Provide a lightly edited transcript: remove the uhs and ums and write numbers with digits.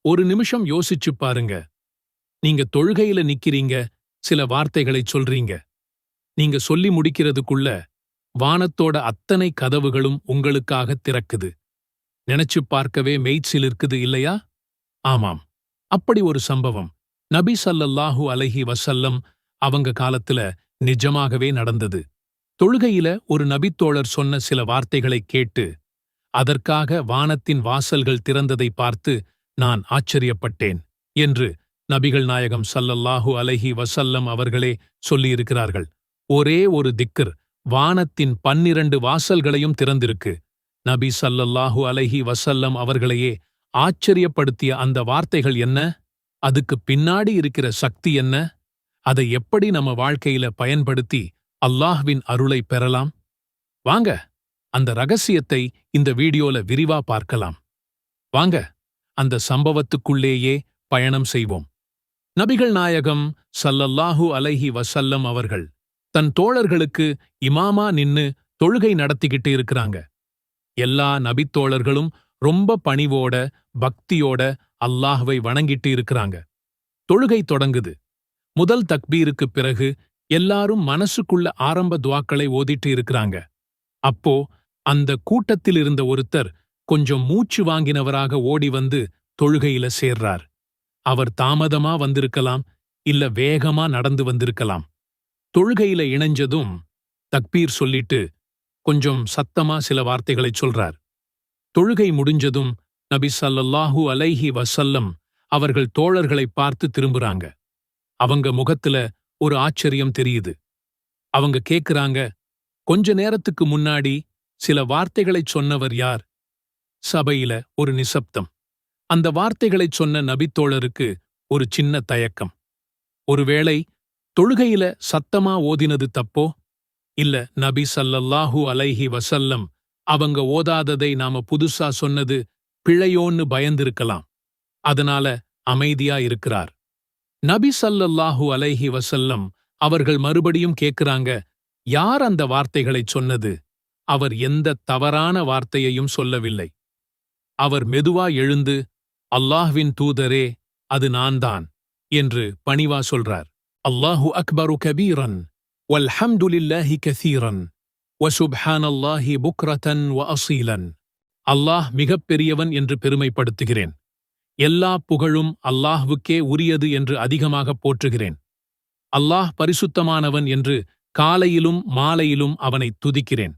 ஒரு நிமிஷம் யோசிச்சு பாருங்க. நீங்க தொழுகையில நிக்கிறீங்க, சில வார்த்தைகளை சொல்றீங்க. நீங்க சொல்லி முடிக்கிறதுக்குள்ள வானத்தோட அத்தனை கதவுகளும் உங்களுக்காக திறக்குது. நினைச்சு பார்க்கவே மெய்ச்சிலிருக்குது இல்லையா? ஆமாம், அப்படி ஒரு சம்பவம் நபி ஸல்லல்லாஹு அலைஹி வஸல்லம் அவங்க காலத்துல நிஜமாகவே நடந்தது. தொழுகையில ஒரு நபித்தோழர் சொன்ன சில வார்த்தைகளை கேட்டு அதற்காக வானத்தின் வாசல்கள் திறந்ததை பார்த்து நான் ஆச்சரியப்பட்டேன் என்று நபிகள் நாயகம் ஸல்லல்லாஹு அலைஹி வஸல்லம் அவர்களே சொல்லியிருக்கிறார்கள். ஒரே ஒரு திக்ர் வானத்தின் 12 வாசல்களையும் திறந்திருக்கு. நபி ஸல்லல்லாஹு அலைஹி வஸல்லம் அவர்களையே ஆச்சரியப்படுத்திய அந்த வார்த்தைகள் என்ன? அதுக்கு பின்னாடி இருக்கிற சக்தி என்ன? அதை எப்படி நம்ம வாழ்க்கையில பயன்படுத்தி அல்லாஹ்வின் அருளை பெறலாம்? வாங்க, அந்த ரகசியத்தை இந்த வீடியோல விரிவா பார்க்கலாம். வாங்க, அந்த சம்பவத்துக்குள்ளேயே பயணம் செய்வோம். நபிகள் நாயகம் ஸல்லல்லாஹு அலைஹி வஸல்லம் அவர்கள் தன் தோழர்களுக்கு இமாமா நின்னு தொழுகை நடத்திக்கிட்டு இருக்கிறாங்க. எல்லா நபித்தோழர்களும் ரொம்ப பணிவோட பக்தியோட அல்லாஹ்வை வணங்கிட்டு இருக்கிறாங்க. தொழுகை தொடங்குது. முதல் தக்பீருக்கு பிறகு எல்லாரும் மனசுக்குள்ள ஆரம்ப துவாக்களை ஓதிட்டு இருக்கிறாங்க. அப்போ அந்த கூட்டத்தில் இருந்த ஒருத்தர் கொஞ்சம் மூச்சு வாங்கினவராக ஓடி வந்து தொழுகையில சேர்றார். அவர் தாமதமா வந்திருக்கலாம், இல்ல வேகமா நடந்து வந்திருக்கலாம். தொழுகையில இணைஞ்சதும் தக்பீர் சொல்லிட்டு கொஞ்சம் சத்தமா சில வார்த்தைகளைச் சொல்றார். தொழுகை முடிஞ்சதும் நபி ஸல்லல்லாஹு அலைஹி வஸல்லம் அவர்கள் தோழர்களை பார்த்து திரும்புறாங்க. அவங்க முகத்துல ஒரு ஆச்சரியம் தெரியுது. அவங்க கேக்குறாங்க, கொஞ்ச நேரத்துக்கு முன்னாடி சில வார்த்தைகளைச் சொன்னவர் யார்? சபையில ஒரு நிசப்தம். அந்த வார்த்தைகளைச் சொன்ன நபித்தோழருக்கு ஒரு சின்ன தயக்கம். ஒருவேளை தொழுகையில சத்தமா ஓதினது தப்போ? இல்ல நபி ஸல்லல்லாஹு அலைஹி வஸல்லம் அவங்க ஓதாததை நாம புதுசா சொன்னது பிழையோன்னு பயந்திருக்கலாம். அதனால அமைதியா இருக்கிறார். நபி ஸல்லல்லாஹு அலைஹி வஸல்லம் அவர்கள் மறுபடியும் கேக்குறாங்க, யார் அந்த வார்த்தைகளைச் சொன்னது? அவர் எந்த தவறான வார்த்தையையும் சொல்லவில்லை. அவர் மெதுவா எழுந்து, அல்லாஹ்வின் தூதரே, அது நான்தான் என்று பணிவா சொல்றார். அல்லாஹு அக்பரு கபீரன் வல்ஹம்துலில்லாஹி கஸீரன் வசுப்ஹானல்லாஹி புக்ரதன் வ அஸீலன். அல்லாஹ் மிகப்பெரியவன் என்று பெருமைப்படுத்துகிறேன். எல்லா புகழும் அல்லாஹ்வுக்கே உரியது என்று அதிகமாக போற்றுகிறேன். அல்லாஹ் பரிசுத்தமானவன் என்று காலையிலும் மாலையிலும் அவனை துதிக்கிறேன்.